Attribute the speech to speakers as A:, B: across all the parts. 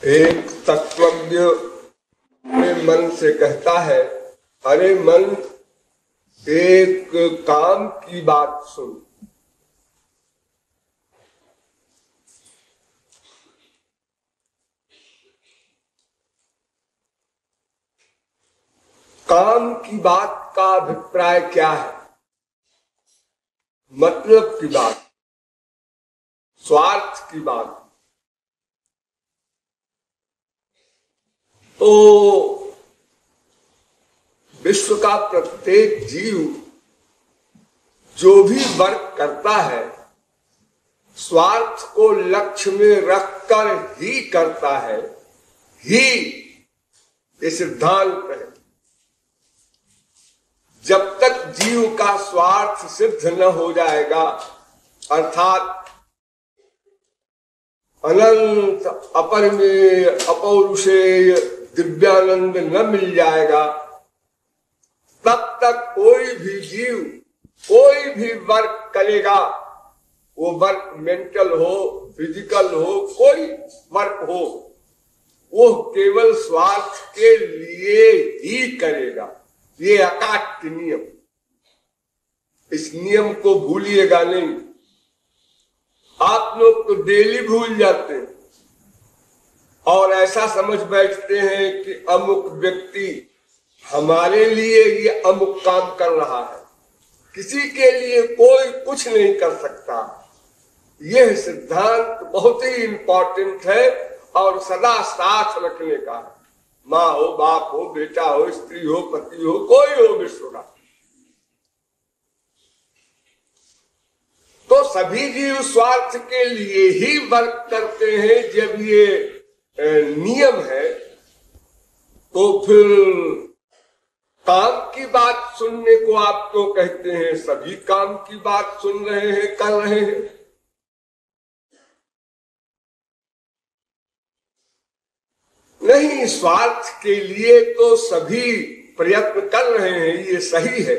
A: एक तत्वज्ञ अपने मन से कहता है, अरे मन, एक काम की बात सुन। काम की बात का अभिप्राय क्या है? मतलब की बात, स्वार्थ की बात। तो विश्व का प्रत्येक जीव जो भी वर्क करता है, स्वार्थ को लक्ष्य में रखकर ही करता है, ही ये सिद्धांत है। जब तक जीव का स्वार्थ सिद्ध न हो जाएगा, अर्थात अनंत अपरिमेय अपौरुषेय दिव्यानंद न मिल जाएगा, तब तक कोई भी जीव कोई भी वर्क करेगा, वो वर्क मेंटल हो, फिजिकल हो, कोई वर्क हो, वो केवल स्वार्थ के लिए ही करेगा। ये अकाट्य नियम, इस नियम को भूलिएगा नहीं। आप लोग तो डेली भूल जाते हैं और ऐसा समझ बैठते हैं कि अमुक व्यक्ति हमारे लिए ये अमुक काम कर रहा है, किसी के लिए कोई कुछ नहीं कर सकता। यह सिद्धांत बहुत ही इंपॉर्टेंट है और सदा साथ रखने का है। माँ हो, बाप हो, बेटा हो, स्त्री हो, पति हो, कोई हो विश्व का, तो सभी जीव स्वार्थ के लिए ही वर्क करते हैं। जब ये नियम है तो फिर काम की बात सुनने को आप तो कहते हैं, सभी काम की बात सुन रहे हैं, कर रहे हैं। नहीं, स्वार्थ के लिए तो सभी प्रयत्न कर रहे हैं, ये सही है,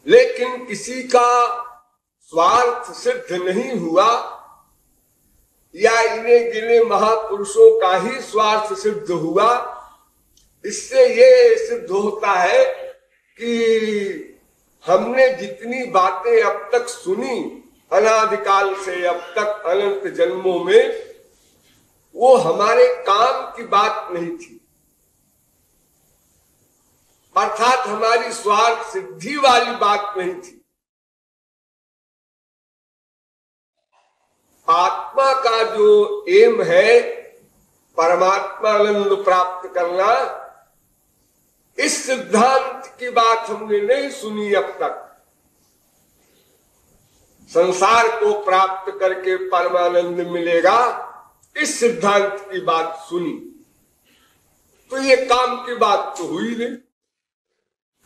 A: लेकिन किसी का स्वार्थ सिद्ध नहीं हुआ या इन्हें गिने महापुरुषों का ही स्वार्थ सिद्ध हुआ। इससे ये सिद्ध होता है कि हमने जितनी बातें अब तक सुनी अनादिकाल से अब तक अनंत जन्मों में, वो हमारे काम की बात नहीं थी, अर्थात हमारी स्वार्थ सिद्धि वाली बात नहीं थी। आत्मा का जो एम है परमात्मा आनंद प्राप्त करना, इस सिद्धांत की बात हमने नहीं सुनी अब तक। संसार को प्राप्त करके परमानंद मिलेगा, इस सिद्धांत की बात सुनी, तो ये काम की बात तो हुई नहीं।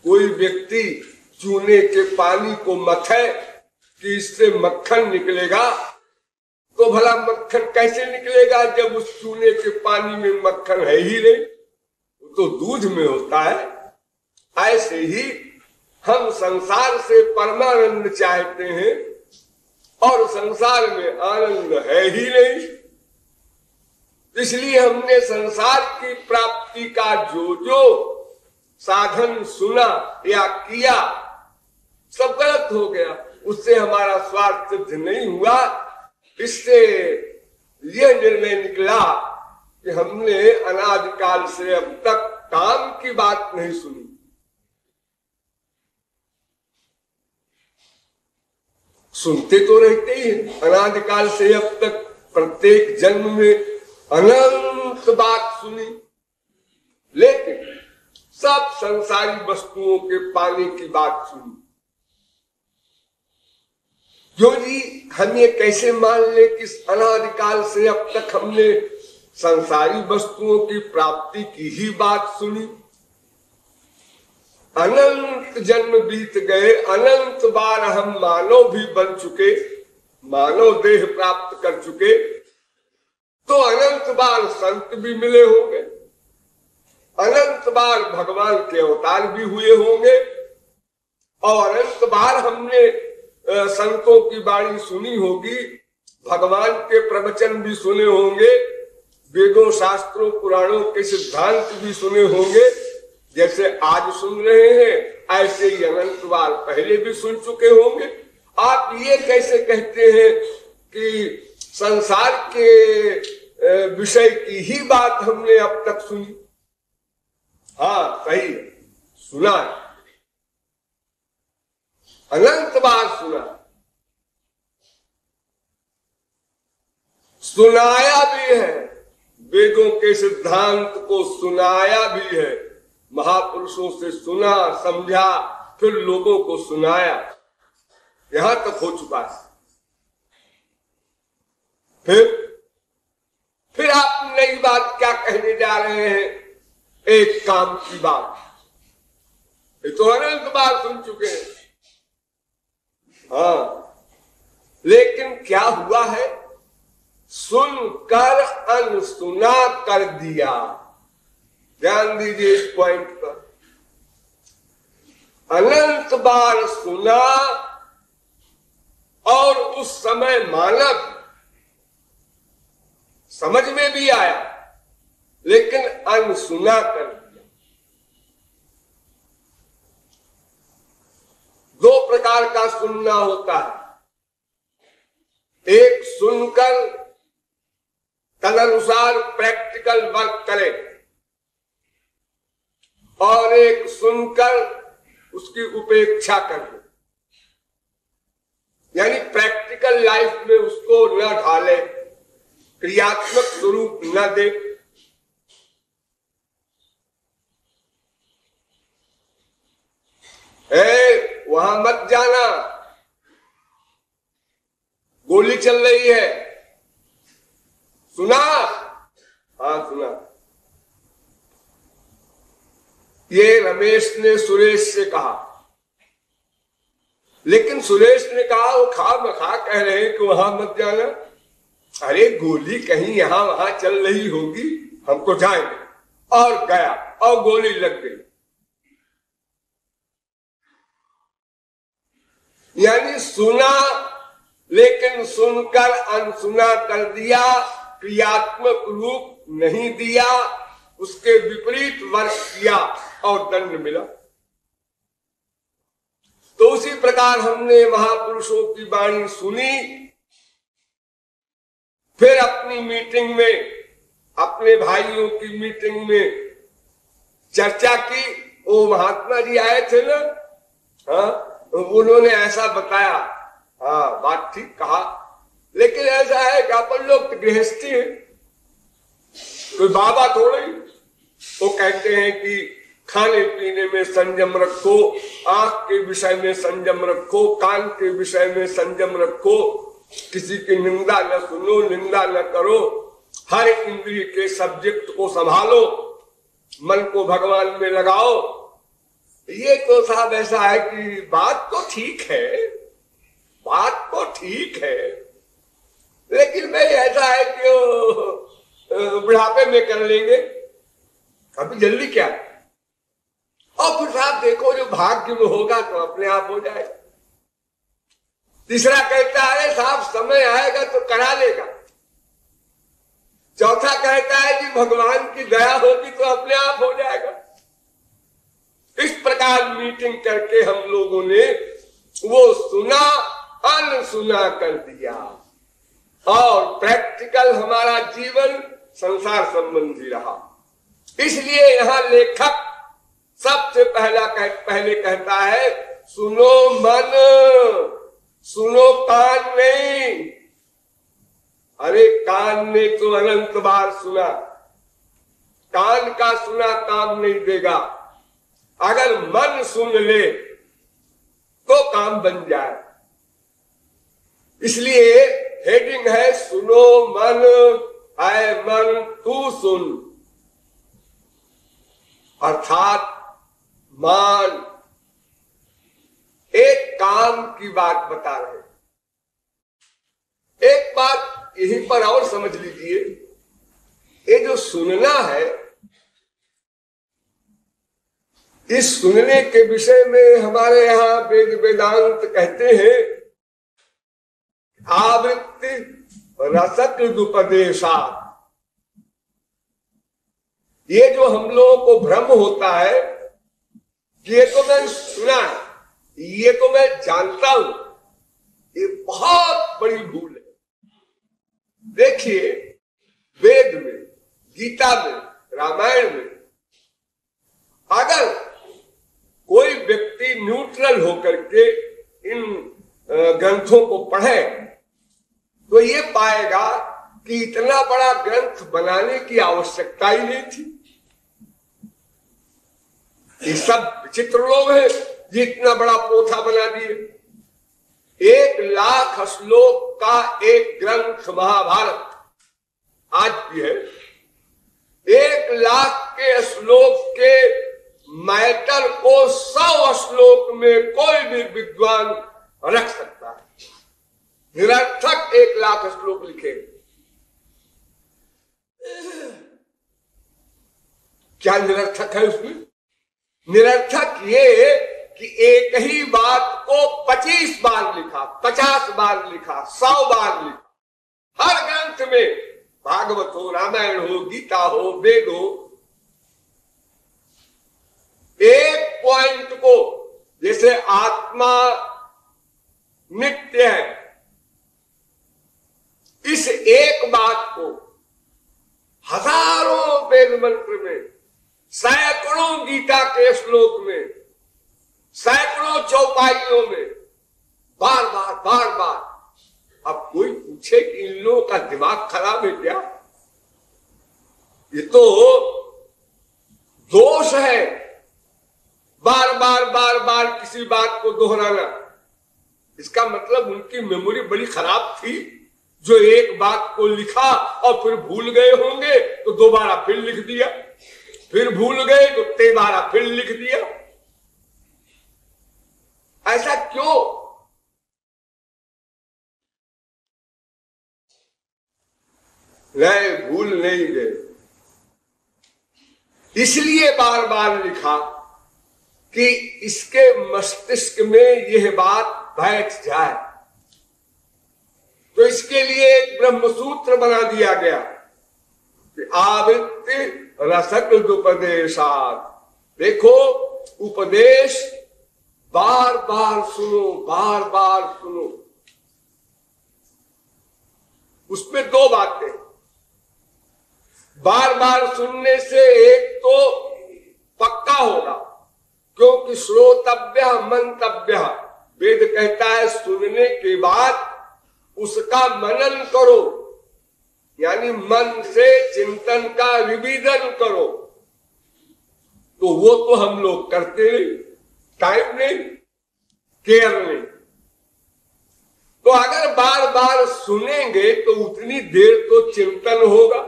A: कोई व्यक्ति चूने के पानी को मथे कि इससे मक्खन निकलेगा, तो भला मक्खन कैसे निकलेगा जब उस चूने के पानी में मक्खन है ही नहीं, वो तो दूध में होता है। ऐसे ही हम संसार से परमानंद चाहते हैं और संसार में आनंद है ही नहीं, इसलिए हमने संसार की प्राप्ति का जो जो साधन सुना या किया, सब गलत हो गया, उससे हमारा स्वार्थ सिद्ध नहीं हुआ। इससे यह निर्णय निकला कि हमने अनादिकाल से अब तक काम की बात नहीं सुनी। सुनते तो रहते ही हैं, अनादिकाल से अब तक प्रत्येक जन्म में अनंत बात सुनी, लेकिन सब संसारी वस्तुओं के पाने की बात सुनी। क्यों जी, हम ये कैसे मान ले कि अनादिकाल से अब तक हमने संसारी वस्तुओं की प्राप्ति की ही बात सुनी? अनंत जन्म बीत गए, अनंत बार हम मानव भी बन चुके, मानव देह प्राप्त कर चुके, तो अनंत बार संत भी मिले होंगे, अनंत बार भगवान के अवतार भी हुए होंगे, और अनंत बार हमने संतों की वाणी सुनी होगी, भगवान के प्रवचन भी सुने होंगे, वेदों शास्त्रों पुराणों के सिद्धांत भी सुने होंगे, जैसे आज सुन रहे हैं ऐसे ही अनंत बार पहले भी सुन चुके होंगे। आप ये कैसे कहते हैं कि संसार के विषय की ही बात हमने अब तक सुनी? हाँ सही है, सुना है, अनंत बार सुना, सुनाया भी है, वेदों के सिद्धांत को सुनाया भी है, महापुरुषों से सुना समझा फिर लोगों को सुनाया, यहां तक हो चुका है। फिर आप नई बात क्या कहने जा रहे हैं? एक काम की बात, ये तो अनंत बार सुन चुके हैं। हाँ, लेकिन क्या हुआ है? सुनकर अनसुना कर दिया। ध्यान दीजिए इस पॉइंट पर। अनंत बार सुना और उस समय मानव समझ में भी आया, लेकिन अनसुना कर दिया। दो प्रकार का सुनना होता है, एक सुनकर तदनुसार प्रैक्टिकल वर्क करे और एक सुनकर उसकी उपेक्षा कर दे, यानी प्रैक्टिकल लाइफ में उसको न ढाले, क्रियात्मक स्वरूप न दे। वहां मत जाना, गोली चल रही है। सुना? हाँ सुना। ये रमेश ने सुरेश से कहा, लेकिन सुरेश ने कहा वो खा मखा कह रहे हैं कि वहां मत जाना। अरे गोली कहीं यहां वहां चल रही होगी, हमको जाएंगे। और गया और गोली लग गई। यानी सुना लेकिन सुनकर अनसुना कर दिया, क्रियात्मक रूप नहीं दिया, उसके विपरीत वर्क किया और दंड मिला। तो उसी प्रकार हमने महापुरुषों की वाणी सुनी, फिर अपनी मीटिंग में, अपने भाइयों की मीटिंग में चर्चा की। वो महात्मा जी आए थे ना, हाँ, उन्होंने ऐसा बताया। हाँ बात ठीक कहा, लेकिन ऐसा है कि अपन लोग तो गृहस्थी है, कोई बाबा थोड़े ही। वो कहते हैं कि खाने पीने में संयम रखो, आंख के विषय में संयम रखो, कान के विषय में संयम रखो, किसी की निंदा न सुनो, निंदा न करो, हर इंद्रिय के सब्जेक्ट को संभालो, मन को भगवान में लगाओ। ये तो साहब ऐसा है कि बात तो ठीक है, बात तो ठीक है, लेकिन भाई ऐसा है कि बुढ़ापे में कर लेंगे, अभी जल्दी क्या है। और फिर साहब देखो जो भाग्य में होगा तो अपने आप हो जाएगा। तीसरा कहता है साहब समय आएगा तो करा लेगा। चौथा कहता है कि भगवान की दया होगी तो अपने आप हो जाएगा। इस प्रकार मीटिंग करके हम लोगों ने वो सुना अनसुना कर दिया और प्रैक्टिकल हमारा जीवन संसार संबंधी रहा। इसलिए यहां लेखक सबसे पहले कहता है सुनो मन, सुनो कान नहीं। अरे कान ने तो अनंत बार सुना, कान का सुना काम नहीं देगा। अगर मन सुन ले तो काम बन जाए। इसलिए हेडिंग है सुनो मन, आए मन तू सुन, अर्थात मान। एक काम की बात बता रहे। एक बात यहीं पर और समझ लीजिए, ये जो सुनना है, इस सुनने के विषय में हमारे यहां वेद वेदांत कहते हैं आवृत्ति रसकृदुपदेशा। ये जो हम लोगों को भ्रम होता है कि ये तो मैंने सुना है, ये तो मैं जानता हूं, ये बहुत बड़ी भूल है। देखिए, वेद में, गीता में, रामायण में अगर कोई व्यक्ति न्यूट्रल होकर के इन ग्रंथों को पढ़े तो ये पाएगा कि इतना बड़ा ग्रंथ बनाने की आवश्यकता ही नहीं थी। ये सब विचित्र लोग हैं जो इतना बड़ा पोथा बना दिए। 1,00,000 श्लोक का एक ग्रंथ महाभारत आज भी है। 1,00,000 के श्लोक के मैटर को 100 श्लोक में कोई भी विद्वान रख सकता है। निरर्थक 1,00,000 श्लोक लिखे। क्या निरर्थक है उसमें? निरर्थक ये कि एक ही बात को 25 बार लिखा, 50 बार लिखा, 100 बार लिखा। हर ग्रंथ में, भागवत हो, रामायण हो, गीता हो, वेद हो, एक पॉइंट को, जैसे आत्मा नित्य है, इस एक बात को हजारों वेद मंत्र में, सैकड़ों गीता के श्लोक में, सैकड़ों चौपाइयों में बार बार बार बार। अब कोई पूछे कि इन लोगों का दिमाग खराब है क्या? ये तो दोष है, बार बार बार बार किसी बात को दोहराना। इसका मतलब उनकी मेमोरी बड़ी खराब थी, जो एक बात को लिखा और फिर भूल गए होंगे तो दोबारा फिर लिख दिया, फिर भूल गए तो तेबारा फिर लिख दिया। ऐसा क्यों? नहीं, भूल नहीं गए, इसलिए बार बार लिखा कि इसके मस्तिष्क में यह बात बैठ जाए। तो इसके लिए एक ब्रह्मसूत्र बना दिया गया कि आवृत्ति रसकृदुपदेशात्। देखो, उपदेश बार बार सुनो, बार बार सुनो। उसमें 2 बातें। बार बार सुनने से एक तो पक्का होगा, क्योंकि श्रोतव्य मंतव्य, वेद कहता है सुनने के बाद उसका मनन करो, यानी मन से चिंतन का रिवीजन करो। तो वो तो हम लोग करते नहीं, टाइम नहीं, केयर नहीं। तो अगर बार बार सुनेंगे तो उतनी देर तो चिंतन होगा।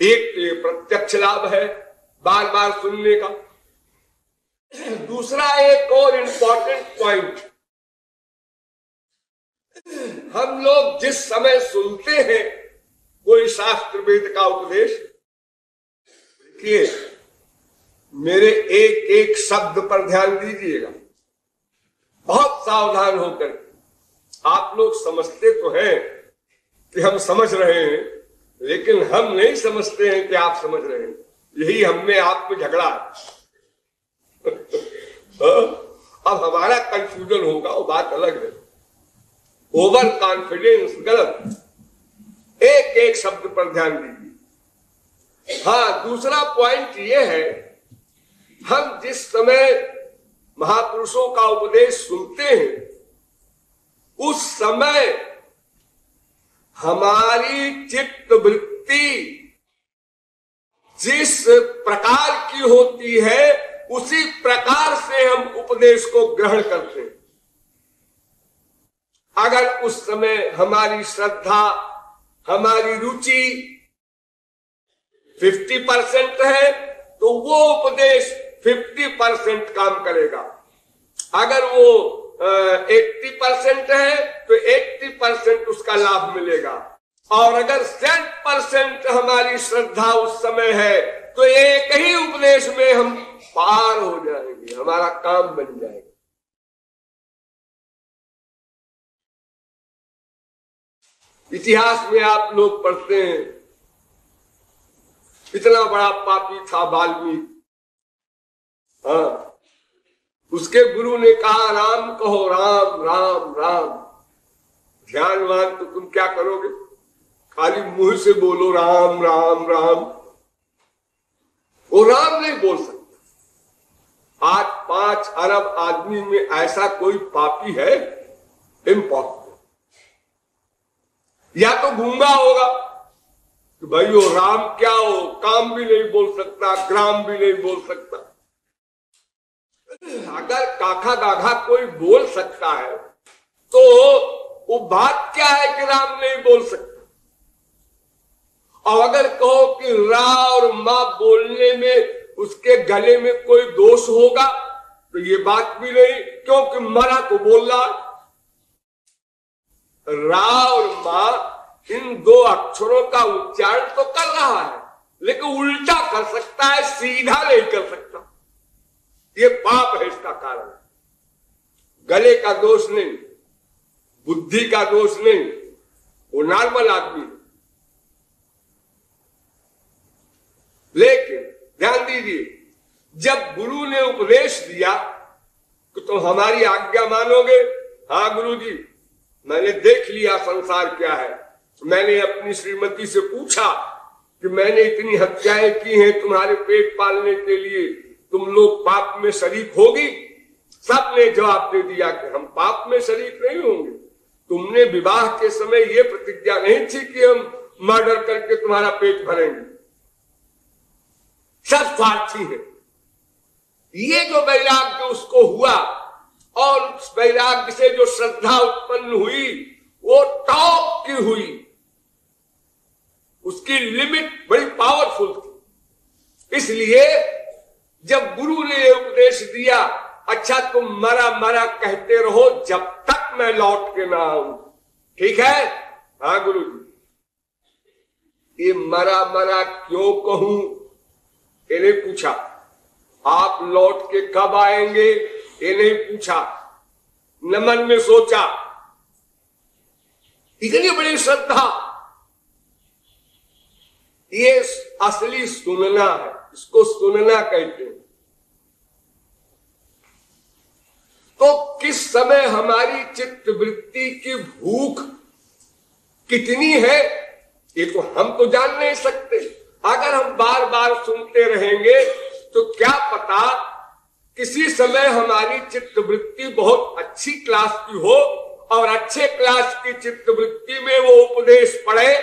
A: एक प्रत्यक्ष लाभ है बार बार सुनने का। दूसरा एक और इंपॉर्टेंट पॉइंट, हम लोग जिस समय सुनते हैं कोई शास्त्र वेद का उपदेश, देखिए मेरे एक एक शब्द पर ध्यान दीजिएगा, बहुत सावधान होकर। आप लोग समझते तो हैं कि हम समझ रहे हैं, लेकिन हम नहीं समझते हैं कि आप समझ रहे हैं। यही हम में आप में झगड़ा है। अब हमारा कंफ्यूजन होगा, वो बात अलग है। ओवर कॉन्फिडेंस गलत। एक एक शब्द पर ध्यान दीजिए। हाँ, दूसरा पॉइंट ये है, हम जिस समय महापुरुषों का उपदेश सुनते हैं उस समय हमारी चित्त वृत्ति जिस प्रकार की होती है उसी प्रकार से हम उपदेश को ग्रहण करते हैं। अगर उस समय हमारी श्रद्धा, हमारी रुचि 50% है तो वो उपदेश 50% काम करेगा। अगर वो 80% है तो 80% उसका लाभ मिलेगा। और अगर 100% हमारी श्रद्धा उस समय है तो एक ही उपदेश में हम पार हो जाएंगे, हमारा काम बन जाएगा। इतिहास में आप लोग पढ़ते हैं इतना बड़ा पापी था वाल्मीकि। हाँ, उसके गुरु ने कहा राम कहो, राम राम राम। ध्यानवान तो तुम क्या करोगे, खाली मुंह से बोलो राम राम राम, वो राम नहीं बोल सकता। आज 5 अरब आदमी में ऐसा कोई पापी है? इम्पॉसिबल। या तो गूंगा होगा कि भाई वो राम क्या हो, काम भी नहीं बोल सकता, ग्राम भी नहीं बोल सकता। अगर काखा गाघा कोई बोल सकता है तो वो बात क्या है कि राम नहीं बोल सकता। और अगर कहो कि रा और मां बोलने में उसके गले में कोई दोष होगा तो ये बात भी नहीं, क्योंकि मरा को बोल रहा। रा और मां इन 2 अक्षरों का उच्चारण तो कर रहा है, लेकिन उल्टा कर सकता है, सीधा नहीं कर सकता। ये पाप है, इसका कारण गले का दोष नहीं, बुद्धि का दोष नहीं, वो नॉर्मल आदमी है। लेकिन ध्यान दीजिए, जब गुरु ने उपदेश दिया कि तुम हमारी आज्ञा मानोगे, हाँ गुरु जी मैंने देख लिया संसार क्या है। मैंने अपनी श्रीमती से पूछा कि मैंने इतनी हत्याएं की हैं तुम्हारे पेट पालने के लिए, तुम लोग पाप में शरीक होगी? सबने जवाब दे दिया कि हम पाप में शरीक नहीं होंगे। तुमने विवाह के समय ये प्रतिज्ञा नहीं थी कि हम मर्डर करके तुम्हारा पेट भरेंगे। सब स्वार्थी है। ये जो वैराग्य उसको हुआ और उस वैराग्य से जो श्रद्धा उत्पन्न हुई वो टॉप की हुई, उसकी लिमिट बड़ी पावरफुल थी। इसलिए जब गुरु ने उपदेश दिया, अच्छा तुम मरा मरा कहते रहो जब तक मैं लौट के ना आऊं, ठीक है? हाँ गुरु जी, ये मरा मरा क्यों कहूं ये नहीं पूछा। आप लौट के कब आएंगे ये नहीं पूछा, न मन में सोचा। इतनी बड़ी श्रद्धा, ये असली सुनना है, इसको सुनना कहते हैं। तो किस समय हमारी चित्त वृत्ति की भूख कितनी है ये तो हम तो जान नहीं सकते। अगर हम बार बार सुनते रहेंगे तो क्या पता किसी समय हमारी चित्त वृत्ति बहुत अच्छी क्लास की हो और अच्छे क्लास की चित्त वृत्ति में वो उपदेश पड़े।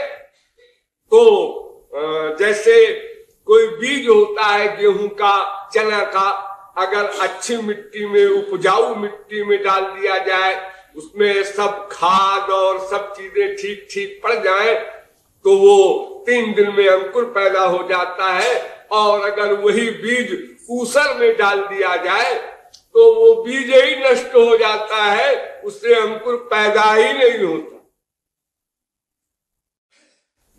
A: तो जैसे कोई बीज होता है गेहूं का, चना का, अगर अच्छी मिट्टी में, उपजाऊ मिट्टी में डाल दिया जाए, उसमें सब खाद और सब चीजें ठीक ठीक पड़ जाए तो वो 3 दिन में अंकुर पैदा हो जाता है। और अगर वही बीज ऊसर में डाल दिया जाए तो वो बीज ही नष्ट हो जाता है, उससे अंकुर पैदा ही नहीं होता।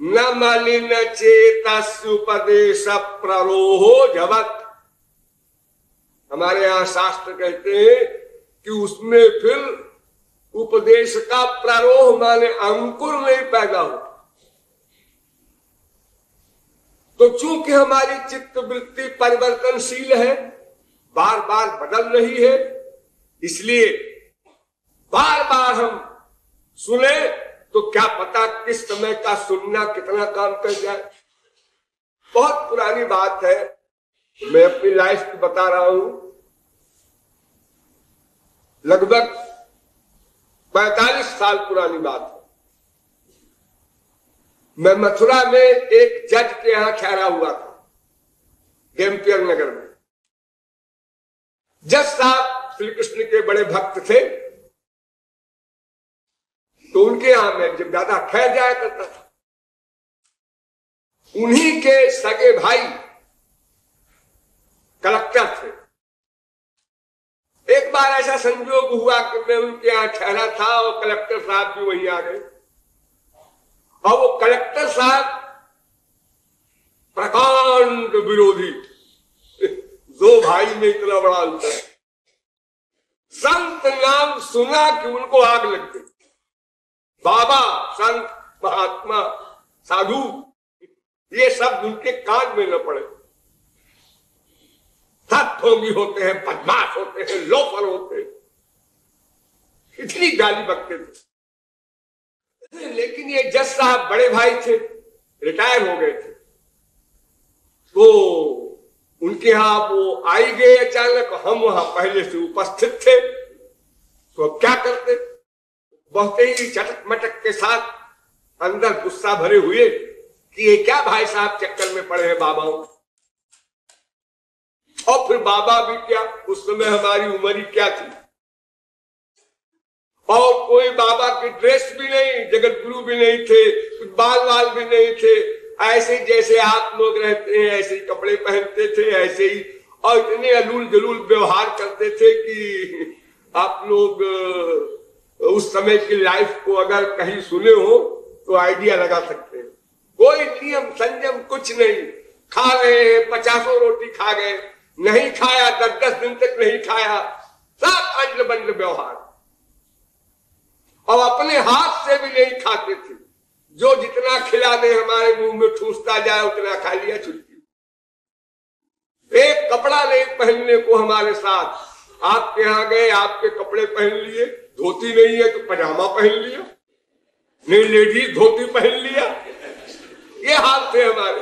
A: न मलिन चेतस्य उपदेश प्ररोहो जवत। हमारे यहाँ शास्त्र कहते हैं कि उसमें फिर उपदेश का प्ररोह माने अंकुर नहीं पैदा होता। तो चूंकि हमारी चित्त वृत्ति परिवर्तनशील है, बार बार बदल रही है, इसलिए बार बार हम सुने तो क्या पता किस समय का सुनना कितना काम कर जाए। बहुत पुरानी बात है, मैं अपनी लाइफ की बता रहा हूं। लगभग 45 साल पुरानी बात है। मैं मथुरा में एक जज के यहां ठहरा हुआ था, गेमपियर नगर में। जज साहब श्री कृष्ण के बड़े भक्त थे, तो उनके यहां मैं जब ज्यादा ठहर जाया करता था। उन्हीं के सगे भाई कलेक्टर थे। एक बार ऐसा संयोग हुआ कि मैं उनके यहां ठहरा था और कलेक्टर साहब भी वहीं आ गए। और वो कलेक्टर साहब प्रकांड विरोधी, 2 भाई में इतना बड़ा अंतर। संत नाम सुना कि उनको आग लग गई। बाबा, संत, महात्मा, साधु, ये शब्द उनके कान में न पड़े। सब ढोंगी होते हैं, बदमाश होते हैं, लोफर होते हैं, इतनी गाली बकते थे। लेकिन ये जज साहब बड़े भाई थे, रिटायर हो गए थे, तो उनके यहां वो आई गए अचानक, हम वहां पहले से उपस्थित थे, तो अब क्या करते। बहुत ही चटक मटक के साथ अंदर गुस्सा भरे हुए कि ये क्या भाई साहब चक्कर में पड़े हैं बाबाओं। और फिर बाबा भी क्या, उस समय हमारी उम्र ही क्या थी, और कोई बाबा की ड्रेस भी नहीं, जगत गुरु भी नहीं थे, बाल वाल भी नहीं थे, ऐसे जैसे आप लोग रहते हैं ऐसे ही कपड़े पहनते थे, ऐसे ही, और इतने अलूल जलूल व्यवहार करते थे कि आप लोग उस समय की लाइफ को अगर कहीं सुने हो तो आइडिया लगा सकते हैं। कोई नियम संयम कुछ नहीं, खा रहे हैं 50 रोटी खा गए, नहीं खाया 10-10 दिन तक नहीं खाया, सब अंड बंड व्यवहार, और अपने हाथ से भी नहीं खाते थे, जो जितना खिला दे हमारे मुंह में ठूसता जाए उतना खा लिया, छुट्टी। एक कपड़ा नहीं पहनने को हमारे साथ, आपके यहां गए आपके कपड़े पहन लिए, धोती नहीं है तो पजामा पहन लिया, नहीं लेडीज धोती पहन लिया, ये हाल थे हमारे।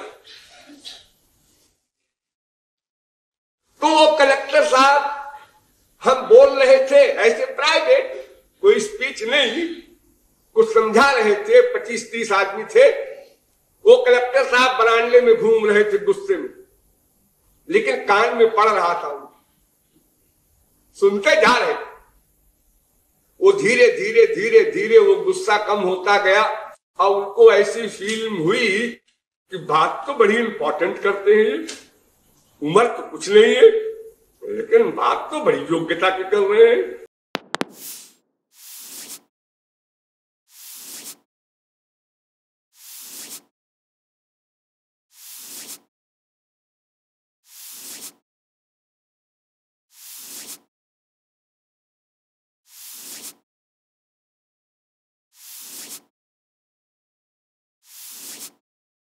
A: तो वो कलेक्टर साहब, हम बोल रहे थे ऐसे प्राइवेट, कोई स्पीच नहीं, कुछ समझा रहे थे, 25-30 आदमी थे। वो कलेक्टर साहब बरामदे में घूम रहे थे गुस्से में, लेकिन कान में पड़ रहा था, सुनते जा रहे थे। वो धीरे धीरे धीरे धीरे वो गुस्सा कम होता गया, और उनको ऐसी फीलिंग हुई कि बात तो बड़ी इंपॉर्टेंट करते हैं, उम्र तो कुछ नहीं है, लेकिन बात तो बड़ी योग्यता की कर रहे हैं।